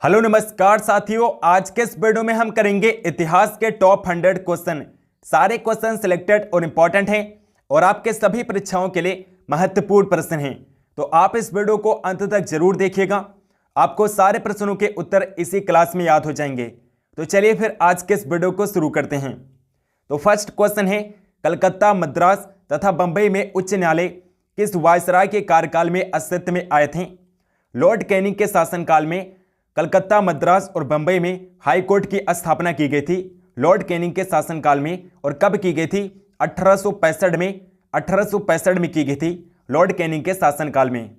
Hello नमस्कार साथियों, आज के इस वीडियो में हम करेंगे इतिहास के टॉप 100 क्वेश्चन। सारे क्वेश्चन सिलेक्टेड और इंपॉर्टेंट हैं और आपके सभी परीक्षाओं के लिए महत्वपूर्ण प्रश्न हैं, तो आप इस वीडियो को अंत तक जरूर देखिएगा। आपको सारे प्रश्नों के उत्तर इसी क्लास में याद हो जाएंगे। तो चलिए फिर आज के इस वीडियो को शुरू करते हैं। तो फर्स्ट क्वेश्चन है, कलकत्ता, मद्रास तथा बंबई में उच्च न्यायालय किस वायसराय के कार्यकाल में अस्तित्व में आए थे? लॉर्ड कैनिंग के शासनकाल में कलकत्ता, मद्रास और बंबई में हाई कोर्ट की स्थापना की गई थी। लॉर्ड कैनिंग के शासनकाल में और कब की गई थी? 1865 में की गई थी, लॉर्ड कैनिंग के शासनकाल में।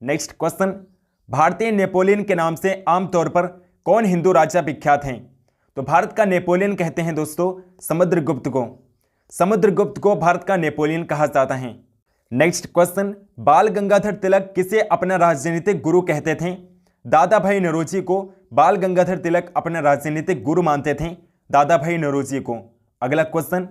नेक्स्ट क्वेश्चन, भारतीय नेपोलियन के नाम से आमतौर पर कौन हिंदू राजा विख्यात हैं? तो भारत का नेपोलियन कहते हैं दोस्तों समुद्रगुप्त को। समुद्रगुप्त को भारत का नेपोलियन कहा जाता है। नेक्स्ट क्वेश्चन, बाल गंगाधर तिलक किसे अपना राजनीतिक गुरु कहते थे? दादा भाई नौरोजी को बाल गंगाधर तिलक अपना राजनीतिक गुरु मानते थे, दादा भाई नौरोजी को। अगला क्वेश्चन,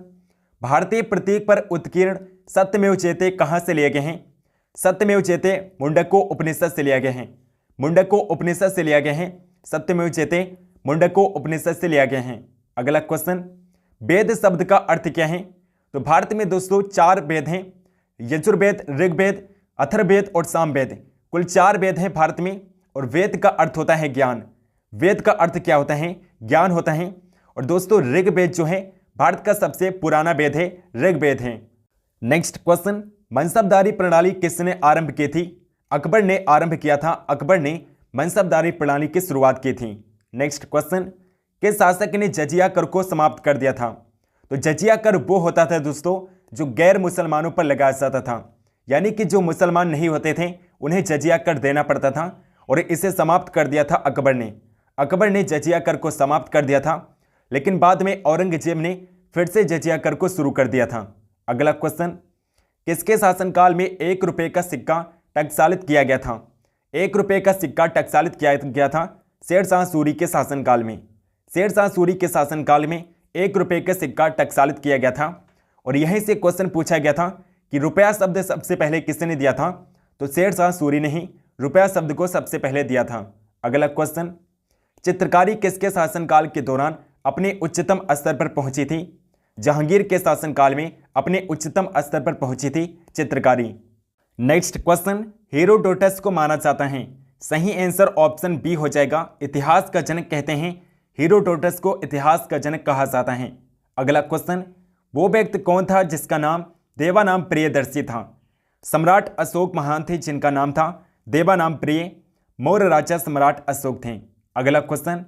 भारतीय प्रतीक पर उत्कीर्ण सत्यमेव जयते कहां से लिए गए हैं? सत्यमेव जयते मुंडको उपनिषद से लिया गए हैं। मुंडको उपनिषद से लिया गए हैं। सत्यमेव जयते मुंडको उपनिषद से लिया गया है। अगला क्वेश्चन, वेद शब्द का अर्थ क्या है? तो भारत में दोस्तों 4 वेद हैं, यजुर्वेद, ऋग्वेद, अथर्ववेद और सामवेद। कुल 4 वेद हैं भारत में और वेद का अर्थ होता है ज्ञान। वेद का अर्थ क्या होता है? ज्ञान होता है। और दोस्तों ऋग्वेद जो है भारत का सबसे पुराना वेद है, ऋग्वेद है। नेक्स्ट क्वेश्चन, मनसबदारी प्रणाली किसने आरंभ की थी? अकबर ने आरंभ किया था। अकबर ने मनसबदारी प्रणाली की शुरुआत की थी। नेक्स्ट क्वेश्चन, किस शासक ने जजिया कर को समाप्त कर दिया था? तो जजिया कर वो होता था दोस्तों जो गैर मुसलमानों पर लगाया जाता था, यानी कि जो मुसलमान नहीं होते थे उन्हें जजिया कर देना पड़ता था और इसे समाप्त कर दिया था अकबर ने। अकबर ने जजिया कर को समाप्त कर दिया था, लेकिन बाद में औरंगजेब ने फिर से जजिया कर को शुरू कर दिया था। अगला क्वेश्चन, किसके शासनकाल में 1 रुपये का सिक्का टकसालित किया गया था? 1 रुपये का सिक्का टकसालित किया गया था शेरशाह सूरी के शासनकाल में। शेरशाह सूरी के शासनकाल में 1 रुपये का सिक्का टकसालित किया गया था और यहीं से क्वेश्चन पूछा गया था कि रुपया शब्द सबसे पहले किसने दिया था? तो शेरशाह सूरी ने ही रुपया शब्द को सबसे पहले दिया था। अगला क्वेश्चन, चित्रकारी किसके शासनकाल के दौरान अपने उच्चतम स्तर पर पहुंची थी? जहांगीर के शासनकाल में अपने उच्चतम स्तर पर पहुंची थी चित्रकारी। नेक्स्ट क्वेश्चन, हेरोडोटस को माना जाता है। सही आंसर ऑप्शन बी हो जाएगा, इतिहास का जनक कहते हैं। हेरोडोटस को इतिहास का जनक कहा जाता है। अगला क्वेश्चन, वो व्यक्ति कौन था जिसका नाम देवानाम प्रियदर्शी था? सम्राट अशोक महान थे जिनका नाम था देवानाम प्रिय। मौर्य राजा सम्राट अशोक थे। अगला क्वेश्चन,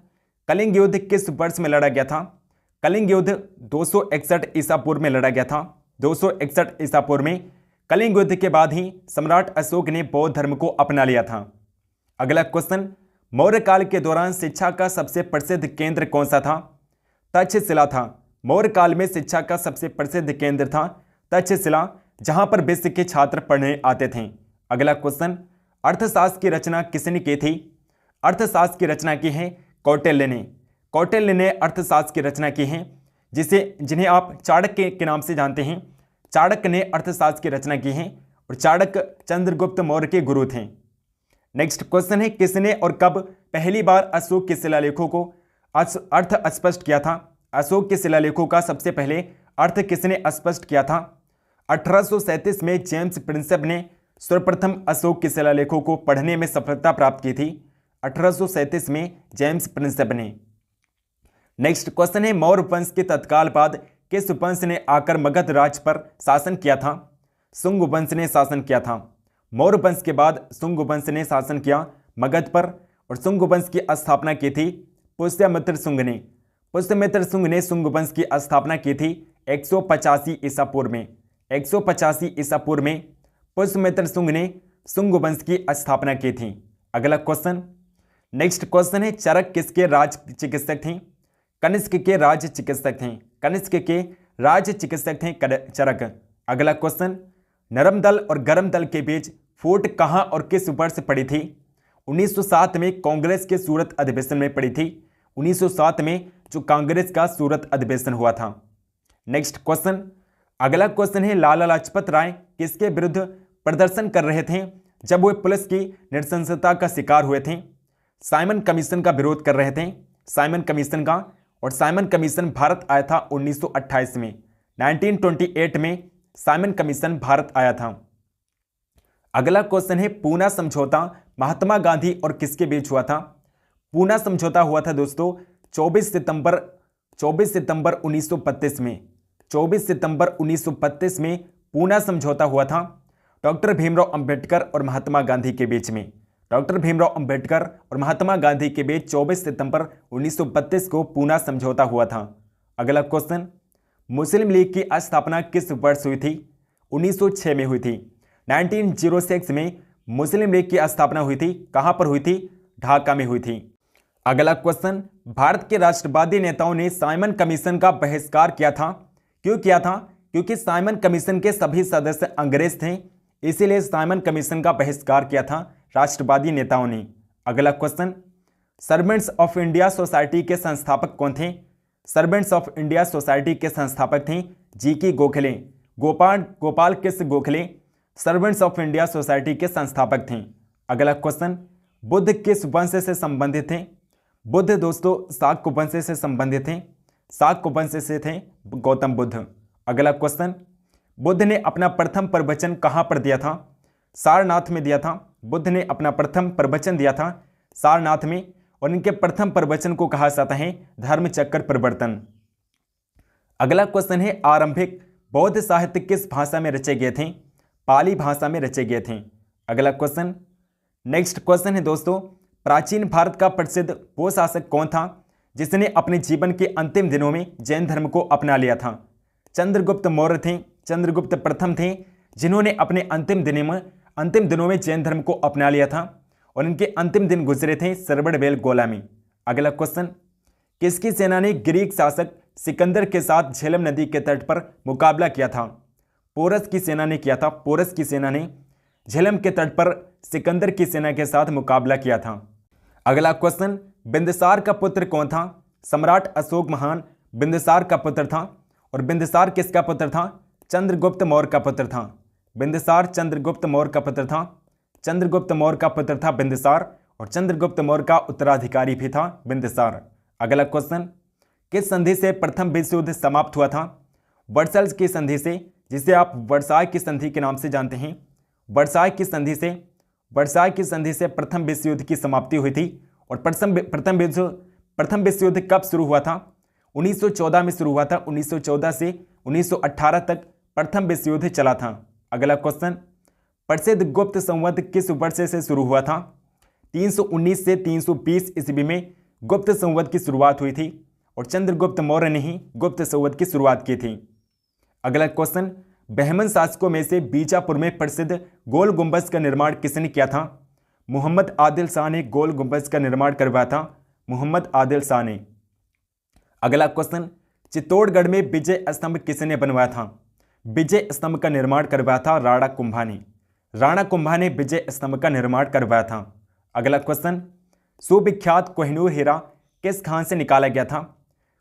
कलिंग युद्ध किस वर्ष में लड़ा गया था? कलिंग युद्ध 261 ईसा पूर्व में लड़ा गया था। 261 ईसा पूर्व में कलिंग युद्ध के बाद ही सम्राट अशोक ने बौद्ध धर्म को अपना लिया था। अगला क्वेश्चन, मौर्य काल के दौरान शिक्षा का सबसे प्रसिद्ध केंद्र कौन सा था? तक्षशिला था। मौर्य काल में शिक्षा का सबसे प्रसिद्ध केंद्र था तक्षशिला, जहां पर विश्व के छात्र पढ़ने आते थे। अगला क्वेश्चन, अर्थशास्त्र की रचना किसने की थी? अर्थशास्त्र की रचना की है कौटिल्य ने। कौटिल्य ने अर्थशास्त्र की रचना की है, जिन्हें आप चाणक्य के नाम से जानते हैं। चाणक्य ने अर्थशास्त्र की रचना की है और चाणक्य चंद्रगुप्त मौर्य के गुरु थे। नेक्स्ट क्वेश्चन है, किसने और कब पहली बार अशोक के शिलालेखों को अर्थ स्पष्ट किया था? अशोक के शिलालेखों का सबसे पहले अर्थ किसने स्पष्ट किया था? 1837 में जेम्स प्रिंसेप ने सर्वप्रथम अशोक के शिलालेखों को पढ़ने में सफलता प्राप्त की थी। 1837 में जेम्स प्रिंसेप ने। नेक्स्ट क्वेश्चन है, मौर्य वंश के तत्काल बाद किस वंश ने आकर मगध राज्य पर शासन किया था? शुंग वंश ने शासन किया था। मौर्य वंश के बाद शुंग वंश ने शासन किया मगध पर और शुंग वंश की स्थापना की थी पुष्यमित्र शुंग ने। पुष्यमित्र शुंग ने शुंग वंश की स्थापना की थी 185 ईसा पूर्व में। 185 ईसा पूर्व में पुष्यमित्र शुंग ने शुंग वंश की स्थापना की थी। अगला क्वेश्चन, नेक्स्ट क्वेश्चन है, चरक किसके राज चिकित्सक थे? कनिष्क के राज चिकित्सक थे। कनिष्क के राज चिकित्सक थे चरक। अगला क्वेश्चन, नरम दल और गरम दल के बीच फूट कहां और किस वर्ष पड़ी थी? 1907 में कांग्रेस के सूरत अधिवेशन में पड़ी थी। 1907 में जो कांग्रेस का सूरत अधिवेशन हुआ था। नेक्स्ट क्वेश्चन, अगला क्वेश्चन है, लाला लाजपत राय किसके विरुद्ध प्रदर्शन कर रहे थे जब वे पुलिस की नृशंसता का शिकार हुए थे? साइमन कमीशन का विरोध कर रहे थे, साइमन कमीशन का। और साइमन कमीशन भारत आया था 1928 में, 1928 में साइमन कमीशन भारत आया था। अगला क्वेश्चन है पूना समझौता महात्मा गांधी और किसके बीच हुआ था? पूना समझौता हुआ था दोस्तों 24 सितंबर 1932 में। 24 सितंबर 1932 में पूना समझौता हुआ था डॉक्टर भीमराव अंबेडकर और महात्मा गांधी के बीच में। डॉक्टर भीमराव अंबेडकर और महात्मा गांधी के बीच 24 सितंबर 1932 को पूना समझौता हुआ था। अगला क्वेश्चन, मुस्लिम लीग की स्थापना किस वर्ष हुई थी? 1906 में हुई थी। 1906 में मुस्लिम लीग की स्थापना हुई थी। कहां पर हुई थी? ढाका में हुई थी। अगला क्वेश्चन, भारत के राष्ट्रवादी नेताओं ने साइमन कमीशन का बहिष्कार किया था। क्यों किया था? क्योंकि साइमन कमीशन के सभी सदस्य अंग्रेज थे, इसीलिए साइमन कमीशन का बहिष्कार किया था राष्ट्रवादी नेताओं ने। अगला question, servants of India society के संस्थापक कौन थे? सर्वेंट्स ऑफ इंडिया सोसाइटी के संस्थापक थे GK. Gokhale, Gopal Krishna Gokhale servants of India society के संस्थापक थे। अगला क्वेश्चन, बुद्ध किस वंश से संबंधित थे? बुद्ध दोस्तों शाक्य वंश से संबंधित थे, शाक्य वंश से थे गौतम बुद्ध। अगला क्वेश्चन, बुद्ध ने अपना प्रथम प्रवचन कहां पर दिया था? सारनाथ में दिया था। बुद्ध ने अपना प्रथम प्रवचन दिया था सारनाथ में, और इनके प्रथम प्रवचन को कहा जाता है धर्म चक्र प्रवर्तन। अगला क्वेश्चन है आरंभिक बौद्ध साहित्य किस भाषा में रचे गए थे? पाली भाषा में रचे गए थे। अगला क्वेश्चन, नेक्स्ट क्वेश्चन है दोस्तों, प्राचीन भारत का प्रसिद्ध वो शासक कौन था जिसने अपने जीवन के अंतिम दिनों में जैन धर्म को अपना लिया था? चंद्रगुप्त मौर्य थे, चंद्रगुप्त प्रथम थे, जिन्होंने अपने अंतिम दिनों में जैन धर्म को अपना लिया था, और इनके अंतिम दिन गुजरे थे श्रवणबेल गोला में। अगला क्वेश्चन, किसकी सेना ने ग्रीक शासक सिकंदर के साथ झेलम नदी के तट पर मुकाबला किया था? पोरस की सेना ने किया था। पोरस की सेना ने झेलम के तट पर सिकंदर की सेना के साथ मुकाबला किया था। अगला क्वेश्चन, बिंदुसार का पुत्र कौन था? सम्राट अशोक महान बिंदुसार का पुत्र था, और बिंदुसार किसका पुत्र था? चंद्रगुप्त मौर्य का पुत्र था। बिंदुसार चंद्रगुप्त मौर्य का पुत्र था। चंद्रगुप्त मौर्य का पुत्र था बिंदुसार, और चंद्रगुप्त मौर्य का उत्तराधिकारी भी था बिंदुसार। अगला क्वेश्चन, किस संधि से प्रथम विश्व युद्ध समाप्त हुआ था? वर्साइल्स की संधि से, जिसे आप वर्साय की संधि के नाम से जानते हैं। वर्साय की संधि से प्रथम विश्व युद्ध की समाप्ति हुई थी। और प्रथम विश्व युद्ध कब शुरू हुआ था? 1914 में शुरू हुआ था। 1914 से 1918 तक प्रथम विश्व युद्ध चला था। अगला क्वेश्चन, प्रसिद्ध गुप्त संवत किस वर्ष से शुरू हुआ था? 319 से 320 ईस्वी में गुप्त संवत की शुरुआत हुई थी, और चंद्रगुप्त मौर्य ने ही गुप्त संवत की शुरुआत की थी। अगला क्वेश्चन, बहमन शासकों में से बीजापुर में प्रसिद्ध गोल गुंबज का निर्माण किसने किया था? मोहम्मद आदिल शाह ने गोल गुंबज का निर्माण करवाया था। मोहम्मद आदिल शाह ने। अगला क्वेश्चन, चित्तौड़गढ़ में विजय स्तंभ किसने बनवाया था? विजय स्तंभ का निर्माण करवाया था राणा कुंभा ने। राणा कुंभा ने विजय स्तंभ का निर्माण करवाया था। अगला क्वेश्चन, सुविख्यात कोहिनूर हीरा किस खान से निकाला गया था?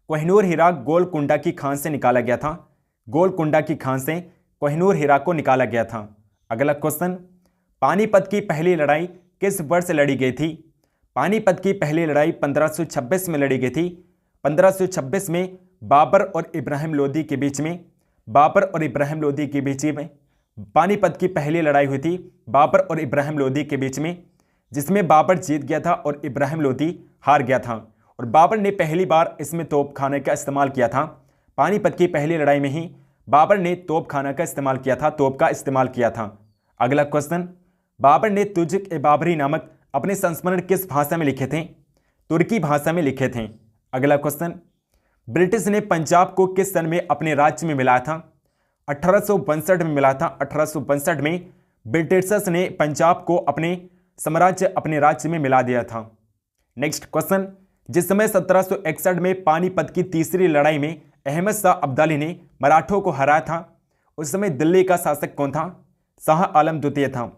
कोहिनूर हीरा गोलकुंडा की खान से निकाला गया था। गोलकुंडा की खान से कोहिनूर हीरा को निकाला गया था। अगला क्वेश्चन, पानीपत की पहली लड़ाई किस वर्ष लड़ी गई थी? पानीपत की पहली लड़ाई 1526 में लड़ी गई थी। 1526 में बाबर और इब्राहिम लोदी के बीच में पानीपत की पहली लड़ाई हुई थी बाबर और इब्राहिम लोदी के बीच में, जिसमें बाबर जीत गया था और इब्राहिम लोदी हार गया था। और बाबर ने पहली बार इसमें तोपखाने का इस्तेमाल किया था। पानीपत की पहली लड़ाई में ही बाबर ने तोपखाना का इस्तेमाल किया था, तोप का इस्तेमाल किया था। अगला क्वेश्चन, बाबर ने तुज़-ए-बाबरी नामक अपने संस्मरण किस भाषा में लिखे थे? तुर्की भाषा में लिखे थे। अगला क्वेश्चन, ब्रिटिश ने पंजाब को किस सन में अपने राज्य में मिलाया था? 1862 में मिला था। 1862 में ब्रिटिशर्स ने पंजाब को अपने राज्य में मिला दिया था। नेक्स्ट क्वेश्चन, जिस समय 1761 में पानीपत की तीसरी लड़ाई में अहमद शाह अब्दाली ने मराठों को हराया था, उस समय दिल्ली का शासक कौन था? शाह आलम द्वितीय था।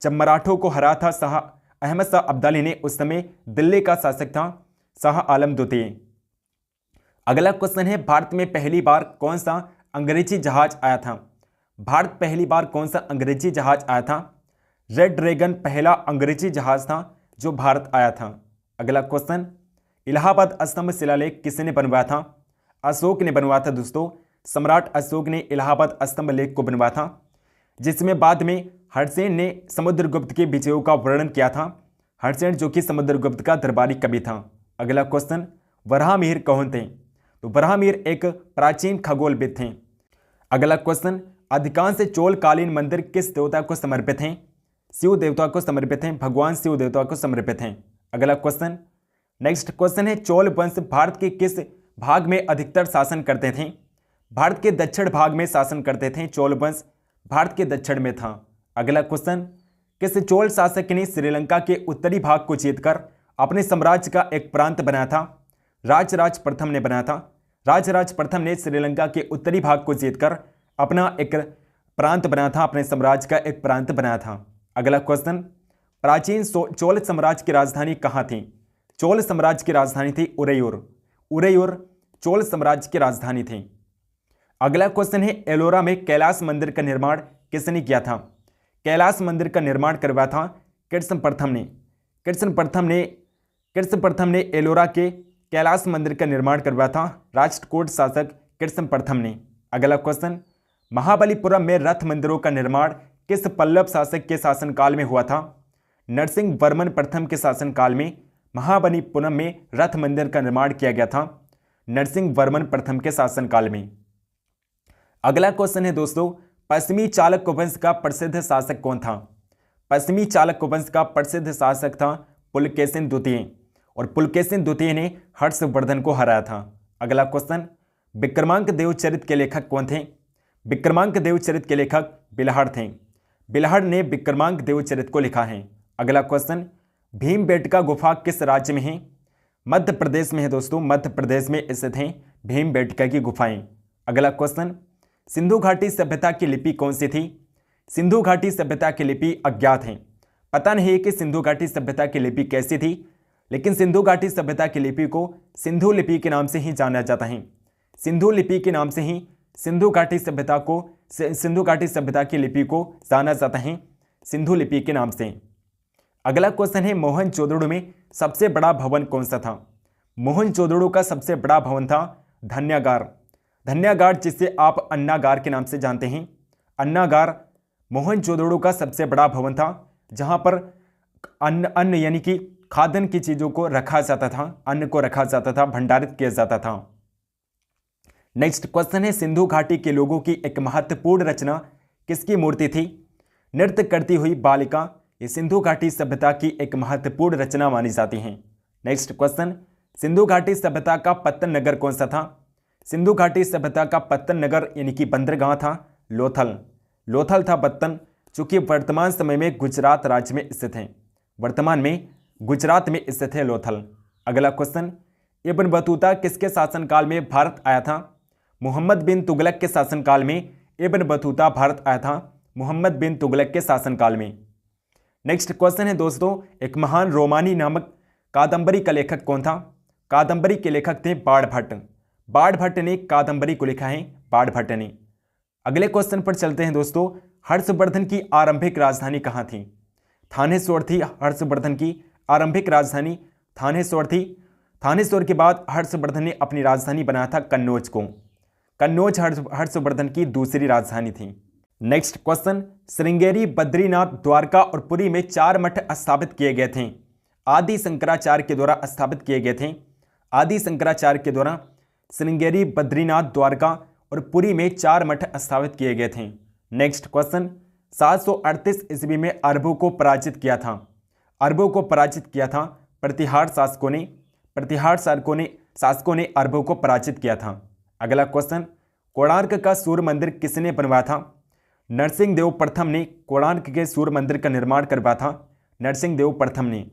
जब मराठों को हराया था अहमद शाह अब्दाली ने, उस समय दिल्ली का शासक था शाह आलम द्वितीय। अगला क्वेश्चन है, भारत में पहली बार कौन सा अंग्रेजी जहाज आया था? भारत पहली बार कौन सा अंग्रेजी जहाज आया था? रेड ड्रैगन पहला अंग्रेजी जहाज था जो भारत आया था। अगला क्वेश्चन, इलाहाबाद स्तंभ शिलालेख किसने बनवाया था? अशोक ने बनवाया था दोस्तों। सम्राट अशोक ने इलाहाबाद स्तंभ लेख को बनवाया था, जिसमें बाद में हर्षसेन ने समुद्रगुप्त के विजयों का वर्णन किया था। हर्षसेन जो कि समुद्रगुप्त का दरबारी कवि था। अगला क्वेश्चन, वराहमिहिर कौन थे? तो वराहमिहिर एक प्राचीन खगोलविद थे। अगला क्वेश्चन, अधिकांश चोलकालीन मंदिर किस देवता को समर्पित हैं? शिव देवता को समर्पित हैं, भगवान शिव देवता को समर्पित हैं। अगला क्वेश्चन, नेक्स्ट क्वेश्चन है, चोल वंश भारत के किस भाग में अधिकतर शासन करते थे? भारत के दक्षिण भाग में शासन करते थे। चोल वंश भारत के दक्षिण में था। अगला क्वेश्चन, किस चोल शासक ने श्रीलंका के उत्तरी भाग को जीतकर अपने साम्राज्य का एक प्रांत बनाया था? राजराज प्रथम ने बनाया था। राजराज प्रथम ने श्रीलंका के उत्तरी भाग को जीतकर अपना एक प्रांत बनाया था, अपने साम्राज्य का एक प्रांत बनाया था। अगला क्वेश्चन, प्राचीन चोल साम्राज्य की राजधानी कहाँ थी? चोल साम्राज्य की राजधानी थी उरैयूर। उरैयूर चोल साम्राज्य की राजधानी थी। अगला क्वेश्चन है, एलोरा में कैलाश मंदिर का निर्माण किसने किया था? कैलाश मंदिर का निर्माण करवाया था कृष्ण प्रथम ने। कृष्ण प्रथम ने एलोरा के कैलाश मंदिर का निर्माण करवाया था, राष्ट्रकूट शासक कृष्ण प्रथम ने। अगला क्वेश्चन, महाबलीपुरम में रथ मंदिरों का निर्माण किस पल्लव शासक के शासनकाल में हुआ था? नरसिंह वर्मन प्रथम के शासनकाल में महाबलीपुरम में रथ मंदिर का निर्माण किया गया था, नरसिंह वर्मन प्रथम के शासनकाल में। अगला क्वेश्चन है दोस्तों, पश्चिमी चालुक्य वंश का प्रसिद्ध शासक कौन था? पश्चिमी चालुक्य वंश का प्रसिद्ध शासक था पुलकेशिन द्वितीय, और पुलकेशिन द्वितीय ने हर्षवर्धन को हराया था। अगला क्वेश्चन, विक्रमांक देवचरित के लेखक कौन थे? विक्रमांक देवचरित के लेखक बिल्हड़ थे। बिल्हड़ ने विक्रमांक देवचरित को लिखा है। अगला क्वेश्चन, भीमबेटका गुफा किस राज्य में है? मध्य प्रदेश में है दोस्तों, मध्य प्रदेश में स्थित हैं भीमबेटका की गुफाएं। अगला क्वेश्चन, सिंधु घाटी सभ्यता की लिपि कौन सी थी? सिंधु घाटी सभ्यता की लिपि अज्ञात है। पता नहीं है कि सिंधु घाटी सभ्यता की लिपि कैसी थी, लेकिन सिंधु घाटी सभ्यता की लिपि को सिंधु लिपि के नाम से ही जाना जाता है। सिंधु लिपि के नाम से ही सिंधु घाटी सभ्यता की लिपि को जाना जाता है, सिंधु लिपि के नाम से। अगला क्वेश्चन है, मोहनजोदड़ो में सबसे बड़ा भवन कौन सा था? मोहनजोदड़ो का सबसे बड़ा भवन था धन्यागार। धन्यागार जिसे आप अन्नागार के नाम से जानते हैं, अन्नागार मोहनजोदड़ो का सबसे बड़ा भवन था, जहां पर अन्न यानी कि खाद्यान्न की चीजों को रखा जाता था, अन्न को रखा जाता था, भंडारित किया जाता था। नेक्स्ट क्वेश्चन है, सिंधु घाटी के लोगों की एक महत्वपूर्ण रचना किसकी मूर्ति थी? नृत्य करती हुई बालिका, ये सिंधु घाटी सभ्यता की एक महत्वपूर्ण रचना मानी जाती है। नेक्स्ट क्वेश्चन, सिंधु घाटी सभ्यता का पत्तन नगर कौन सा था? सिंधु घाटी सभ्यता का पत्तन नगर यानी कि बंदरगाह था लोथल। लोथल था पत्तन, जो कि वर्तमान समय में गुजरात राज्य में स्थित है। वर्तमान में गुजरात में स्थित है लोथल। अगला क्वेश्चन, इब्न बतूता किसके शासनकाल में भारत आया था? मोहम्मद बिन तुगलक के शासनकाल में इब्न बतूता भारत आया था, मोहम्मद बिन तुगलक के शासनकाल में। नेक्स्ट क्वेश्चन है दोस्तों, एक महान रोमानी नामक कादंबरी का लेखक कौन था? कादंबरी के लेखक थे बाणभट्ट। बाणभट्ट ने कादंबरी को लिखा है, बाणभट्ट ने। अगले क्वेश्चन पर चलते हैं दोस्तों, हर्षवर्धन की आरंभिक राजधानी कहाँ थी? थानेश्वर थी हर्षवर्धन की आरंभिक राजधानी, थानेश्वर थी। थानेश्वर के बाद हर्षवर्धन ने अपनी राजधानी बनाया था कन्नौज को। कन्नौज हर्षवर्धन की दूसरी राजधानी थी। नेक्स्ट क्वेश्चन, श्रृंगेरी, बद्रीनाथ, द्वारका और पुरी में 4 मठ स्थापित किए गए थे, आदि शंकराचार्य के द्वारा स्थापित किए गए थे। आदि शंकराचार्य के द्वारा श्रृंगेरी, बद्रीनाथ, द्वारका और पुरी में 4 मठ स्थापित किए गए थे। नेक्स्ट क्वेश्चन, 738 ईस्वी में अरबों को पराजित किया था। अरबों को पराजित किया था प्रतिहार शासकों ने अरबों को पराजित किया था। अगला क्वेश्चन, कोणार्क का सूर्य मंदिर किसने बनवाया था? नरसिंह देव प्रथम ने कोणार्क के सूर्य मंदिर का निर्माण करवाया था, नरसिंह देव प्रथम ने।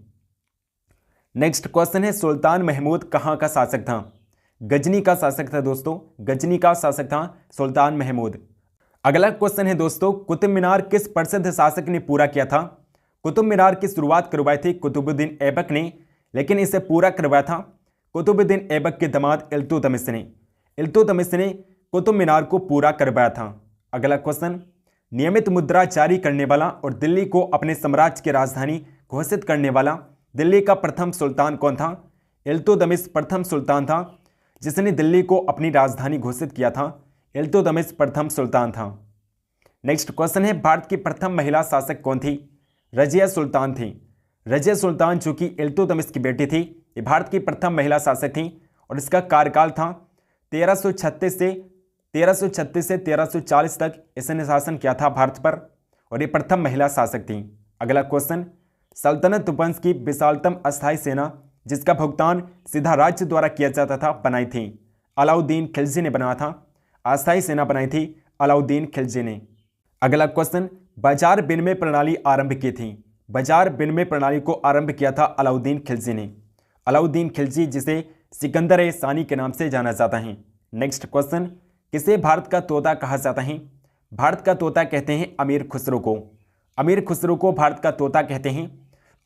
नेक्स्ट क्वेश्चन है, सुल्तान महमूद कहाँ का शासक था? गजनी का शासक था दोस्तों, गजनी का शासक था सुल्तान महमूद। अगला क्वेश्चन है दोस्तों, कुतुब मीनार किस प्रसिद्ध शासक ने पूरा किया था? कुतुब मीनार की शुरुआत करवाई थी कुतुबुद्दीन ऐबक ने, लेकिन इसे पूरा करवाया था कुतुबुद्दीन ऐबक के दामाद इल्तुतमिश ने। इल्तुतमिश ने कुतुब मीनार को पूरा करवाया था। अगला क्वेश्चन, नियमित मुद्रा जारी करने वाला और दिल्ली को अपने साम्राज्य की राजधानी घोषित करने वाला दिल्ली का प्रथम सुल्तान कौन था? इल्तुतमिश प्रथम सुल्तान था जिसने दिल्ली को अपनी राजधानी घोषित किया था। इल्तुतमिश प्रथम सुल्तान था। नेक्स्ट क्वेश्चन है, भारत की प्रथम महिला शासक कौन थी? रजिया सुल्तान थी। रजिया सुल्तान जो कि इल्तुतमिश की बेटी थी, ये भारत की प्रथम महिला शासक थी और इसका कार्यकाल था 1336 से 1340 तक इसने शासन किया था भारत पर और ये प्रथम महिला शासक थी। अगला क्वेश्चन, सल्तनत वंश की विशालतम अस्थायी सेना जिसका भुगतान सीधा राज्य द्वारा किया जाता था बनाई थी? अलाउद्दीन खिलजी ने बनाया था। अस्थायी सेना बनाई थी अलाउद्दीन खिलजी ने। अगला क्वेश्चन, बाजार विनिमय प्रणाली आरंभ की थी? बाजार विनिमय प्रणाली को आरंभ किया था अलाउद्दीन खिलजी ने। अलाउद्दीन खिलजी जिसे सिकंदर-ए-सानी के नाम से जाना जाता है। नेक्स्ट क्वेश्चन, किसे भारत का तोता कहा जाता है? भारत का तोता कहते हैं अमीर खुसरो को। अमीर खुसरो को भारत का तोता कहते हैं।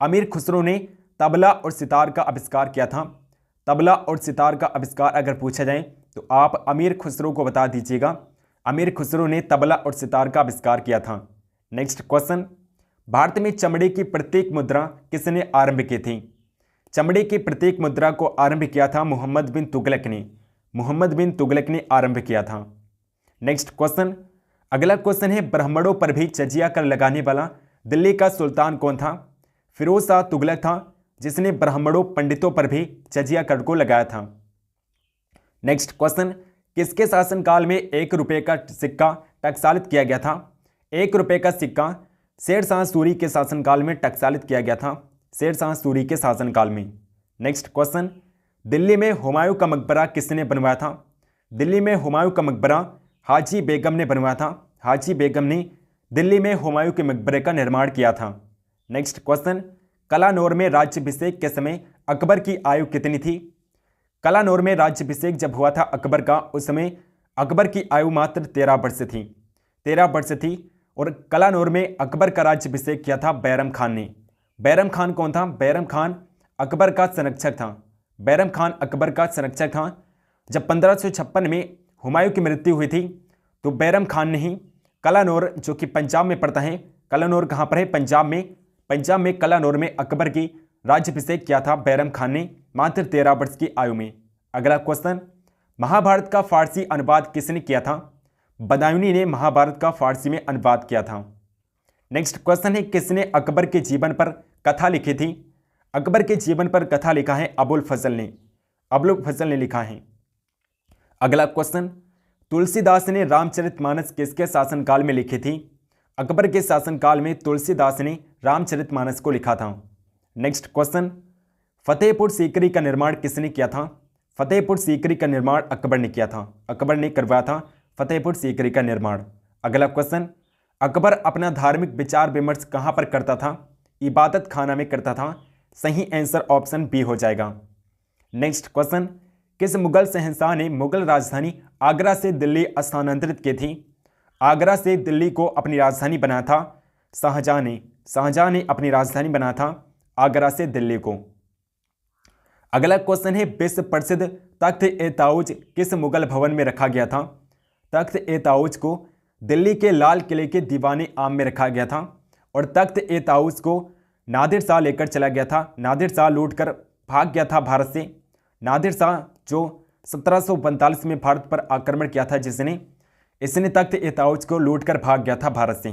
अमीर खुसरो ने तबला और सितार का आविष्कार किया था। तबला और सितार का आविष्कार अगर पूछा जाए तो आप अमीर खुसरो को बता दीजिएगा। अमीर खुसरो ने तबला और सितार का आविष्कार किया था। नेक्स्ट क्वेश्चन, भारत में चमड़े की प्रत्येक मुद्रा किसने आरंभ की थी? चमड़े की प्रत्येक मुद्रा को आरंभ किया था मोहम्मद बिन तुगलक ने। मोहम्मद बिन तुगलक ने आरंभ किया था। नेक्स्ट क्वेश्चन, अगला क्वेश्चन है, ब्राह्मणों पर भी जजिया कर लगाने वाला दिल्ली का सुल्तान कौन था? फिरोज शाह तुगलक था जिसने ब्राह्मणों पंडितों पर भी जजिया कर को लगाया था। नेक्स्ट क्वेश्चन, किसके शासनकाल में 1 रुपये का सिक्का टकसालित किया गया था? 1 रुपये का सिक्का शेर शाह सूरी के शासनकाल में टकसालित किया गया था। शेर शाह सूरी के शासनकाल में। नेक्स्ट क्वेश्चन, दिल्ली में हुमायूं का मकबरा किसने बनवाया था? दिल्ली में हुमायूं का मकबरा हाजी बेगम ने बनवाया था। हाजी बेगम ने दिल्ली में हुमायूं के मकबरे का निर्माण किया था। नेक्स्ट क्वेश्चन, कलानौर में राज्याभिषेक के समय अकबर की आयु कितनी थी? कलानौर में राज्याभिषेक जब हुआ था अकबर का, उस समय अकबर की आयु मात्र 13 वर्ष थी। 13 वर्ष थी और कलानौर में अकबर का राज्याभिषेक किया था बैरम खान ने। बैरम खान कौन था? बैरम खान अकबर का संरक्षक था। बैरम खान अकबर का संरक्षक था। जब 1556 में हुमायूं की मृत्यु हुई थी तो बैरम खान ने ही कलानौर, जो कि पंजाब में पड़ता है, कलानौर कहाँ पर है? पंजाब में। पंजाब में कलानौर में अकबर की राज्याभिषेक किया था बैरम खान ने मात्र 13 वर्ष की आयु में। अगला क्वेश्चन, महाभारत का फारसी अनुवाद किसने किया था? बदायूनी ने महाभारत का फारसी में अनुवाद किया था। नेक्स्ट क्वेश्चन है, किसने अकबर के जीवन पर कथा लिखी थी? अकबर के जीवन पर कथा लिखा है अबुल फजल ने। अबुल फजल ने लिखा है। अगला क्वेश्चन, तुलसीदास ने रामचरितमानस किसके शासनकाल में लिखी थी? अकबर के शासनकाल में तुलसीदास ने रामचरितमानस को लिखा था। नेक्स्ट क्वेश्चन, फतेहपुर सीकरी का निर्माण किसने किया था? फतेहपुर सीकरी का निर्माण अकबर ने किया था। अकबर ने करवाया था फतेहपुर सीकरी का निर्माण। अगला क्वेश्चन, अकबर अपना धार्मिक विचार विमर्श कहाँ पर करता था? इबादत खाना में करता था। सही आंसर ऑप्शन बी हो जाएगा। नेक्स्ट क्वेश्चन, किस मुगल शहंशाह ने मुगल राजधानी आगरा से दिल्ली स्थानांतरित की थी? आगरा से दिल्ली को अपनी राजधानी बनाया था शाहजहां ने। शाहजहां ने अपनी राजधानी बनाया था आगरा से दिल्ली को। अगला क्वेश्चन है, विश्व प्रसिद्ध तख्त-ए-ताऊज किस मुगल भवन में रखा गया था? तख्त-ए-ताऊज को दिल्ली के लाल किले के दीवाने आम में रखा गया था और तख्त-ए-ताऊज को नादिर शाह लेकर चला गया था। नादिर शाह लूटकर भाग गया था भारत से। नादिर शाह जो 1742 में भारत पर आक्रमण किया था जिसने, इसने तख्त-ए-ताऊज को लूटकर भाग गया था भारत से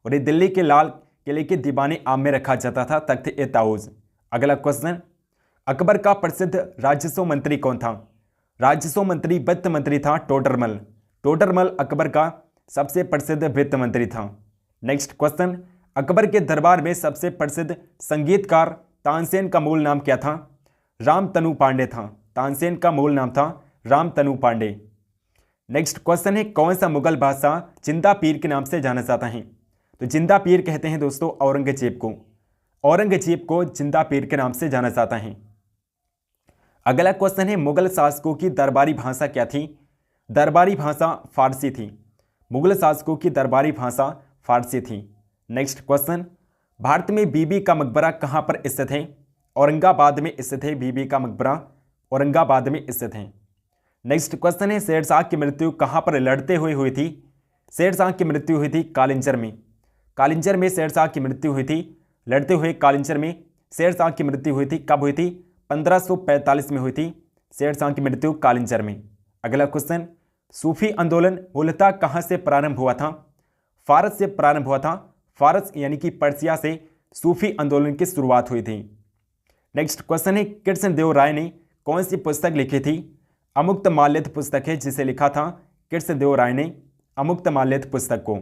और ये दिल्ली के लाल किले के दीवाने आम में रखा जाता था तख्त-ए-ताऊज। अगला क्वेश्चन, अकबर का प्रसिद्ध राजस्व मंत्री कौन था? राजस्व मंत्री वित्त मंत्री था टोडरमल। टोडरमल अकबर का सबसे प्रसिद्ध वित्त मंत्री था। नेक्स्ट क्वेश्चन, अकबर के दरबार में सबसे प्रसिद्ध संगीतकार तानसेन का मूल नाम क्या था? रामतनु पांडे था। तानसेन का मूल नाम था रामतनु पांडे। नेक्स्ट क्वेश्चन है, कौन सा मुगल बादशाह जिंदा पीर के नाम से जाना जाता है? तो जिंदा पीर कहते हैं दोस्तों औरंगजेब को। औरंगजेब को जिंदा पीर के नाम से जाना जाता है। अगला क्वेश्चन है, मुगल शासकों की दरबारी भाषा क्या थी? दरबारी भाषा फारसी थी। मुगल शासकों की दरबारी भाषा फारसी थी। नेक्स्ट क्वेश्चन, भारत में बीबी का मकबरा कहाँ पर स्थित है? औरंगाबाद में स्थित है बीबी का मकबरा, औरंगाबाद में स्थित है। नेक्स्ट क्वेश्चन है, शेरशाह की मृत्यु कहाँ पर लड़ते हुए हुई थी? शेरशाह की मृत्यु हुई थी कालिंजर में। कालिंजर में शेरशाह की मृत्यु हुई थी लड़ते हुए कालिंजर में शेरशाह की मृत्यु हुई थी? कब हुई थी? 1545 में हुई थी शेरशाह की मृत्यु कालिंजर में। अगला क्वेश्चन, सूफी आंदोलन मूलतः कहां से प्रारंभ हुआ था? फारस से प्रारंभ हुआ था। फारस यानी कि पर्सिया से सूफी आंदोलन की शुरुआत हुई थी। नेक्स्ट क्वेश्चन है, कृष्णदेव राय ने कौन सी पुस्तक लिखी थी? अमुक्तमाल्यद पुस्तक है जिसे लिखा था कृष्णदेव राय ने अमुक्तमाल्यद पुस्तक को।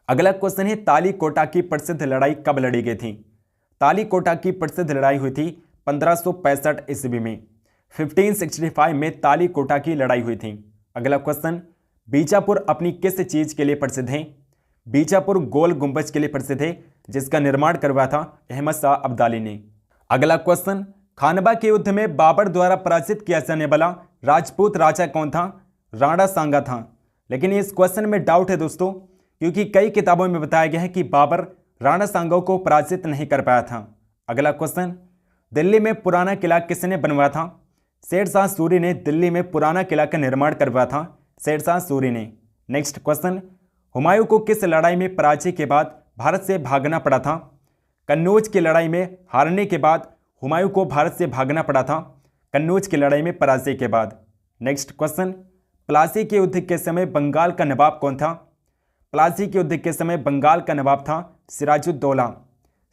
अगला क्वेश्चन है, तालीकोटा की प्रसिद्ध लड़ाई कब लड़ी गई थी? तालीकोटा की प्रसिद्ध लड़ाई हुई थी 1565 ईस्वी में। 1565 में तालीकोटा की लड़ाई हुई थी। अगला क्वेश्चन, बीजापुर अपनी किस चीज के लिए प्रसिद्ध है? बीजापुर गोल गुंबज के लिए प्रसिद्ध है जिसका निर्माण करवाया था अहमद शाह अब्दाली ने। अगला क्वेश्चन, खानवा के युद्ध में बाबर द्वारा पराजित किया जाने वाला राजपूत राजा कौन था? राणा सांगा था। लेकिन इस क्वेश्चन में डाउट है दोस्तों, क्योंकि कई किताबों में बताया गया है कि बाबर राणा सांगा को पराजित नहीं कर पाया था। अगला क्वेश्चन, दिल्ली में पुराना किला किसने बनवाया था? शेरशाह सूरी ने दिल्ली में पुराना किला का निर्माण करवाया था शेरशाह सूरी ने। नेक्स्ट क्वेश्चन, हुमायूं को किस लड़ाई में पराजय के बाद भारत से भागना पड़ा था? कन्नौज की लड़ाई में हारने के बाद हुमायूं को भारत से भागना पड़ा था, कन्नौज की लड़ाई में पराजय के बाद। नेक्स्ट क्वेश्चन, प्लासी के युद्ध के समय बंगाल का नवाब कौन था? प्लासी के युद्ध के समय बंगाल का नवाब था सिराजुद्दौला।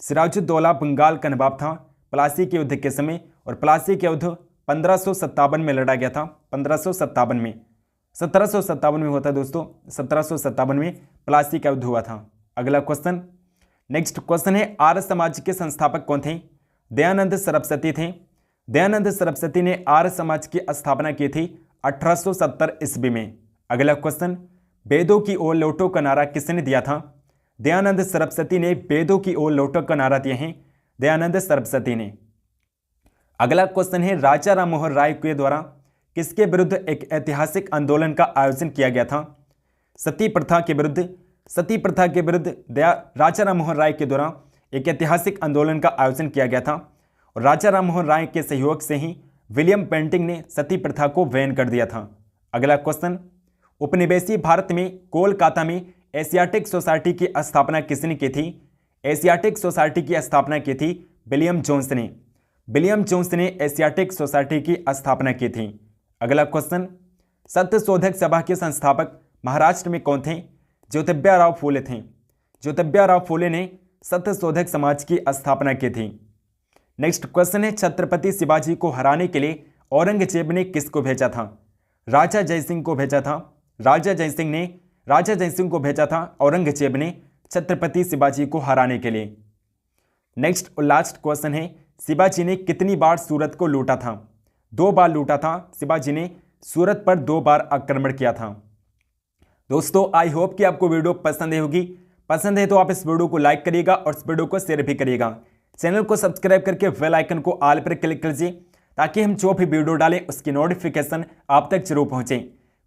सिराजुद्दौला बंगाल का नवाब था प्लासी के युद्ध के समय। और प्लासी के युद्ध 1557 में लड़ा गया था। 1557 में, 1757 में हुआ था दोस्तों। 1757 में प्लासी का युद्ध हुआ था। अगला क्वेश्चन, नेक्स्ट क्वेश्चन है, आर्य समाज के संस्थापक कौन थे? दयानंद सरस्वती थे। दयानंद सरस्वती ने आर्य समाज की स्थापना की थी 1870 ईस्वी में। अगला क्वेश्चन, वेदों की ओर लौटो का नारा किसने दिया था? दयानंद सरस्वती ने वेदों की ओर लौटो का नारा दिए हैं दयानंद सरस्वती ने। अगला क्वेश्चन है, राजा राममोहन राय के द्वारा किसके विरुद्ध एक ऐतिहासिक आंदोलन का आयोजन किया गया था? सती प्रथा के विरुद्ध। सती प्रथा के विरुद्ध राजा राममोहन राय के द्वारा एक ऐतिहासिक आंदोलन का आयोजन किया गया था। और राजा राममोहन राय के सहयोग से ही विलियम बेंटिंक ने सती प्रथा को बैन कर दिया था। अगला क्वेश्चन, उपनिवेशी भारत में कोलकाता में एशियाटिक सोसाइटी की स्थापना किसने की थी? एशियाटिक सोसाइटी की स्थापना की थी विलियम जोन्स ने। विलियम जोन्स ने एशियाटिक सोसाइटी की स्थापना की थी। अगला क्वेश्चन, सत्यशोधक सभा के संस्थापक महाराष्ट्र में कौन थे? ज्योतिबा फूले थे। ज्योतिबा फूले ने सत्यशोधक समाज की स्थापना की थी। नेक्स्ट क्वेश्चन है, छत्रपति शिवाजी को हराने के लिए औरंगजेब ने किसको भेजा था? राजा जयसिंह को भेजा था। राजा जयसिंह को भेजा था औरंगजेब ने छत्रपति शिवाजी को हराने के लिए। नेक्स्ट और लास्ट क्वेश्चन है, शिवाजी ने कितनी बार सूरत को लूटा था? 2 बार लूटा था। शिवाजी ने सूरत पर 2 बार आक्रमण किया था। दोस्तों, आई होप कि आपको वीडियो पसंद आई होगी। पसंद है तो आप इस वीडियो को लाइक करिएगा और इस वीडियो को शेयर भी करिएगा। चैनल को सब्सक्राइब करके बेल आइकन को ऑल पर क्लिक कीजिए ताकि हम जो भी वीडियो डालें उसकी नोटिफिकेशन आप तक जरूर पहुंचे।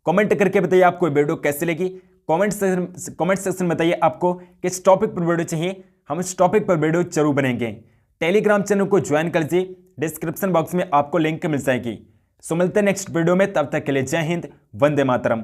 कमेंट करके बताइए आपको वीडियो कैसी लगी। कमेंट सेक्शन में बताइए आपको किस टॉपिक पर वीडियो चाहिए, हम इस टॉपिक पर वीडियो जरूर बनेंगे। टेलीग्राम चैनल को ज्वाइन कर लीजिए, डिस्क्रिप्शन बॉक्स में आपको लिंक मिल जाएगी। सो मिलते हैं नेक्स्ट वीडियो में, तब तक के लिए जय हिंद, वंदे मातरम।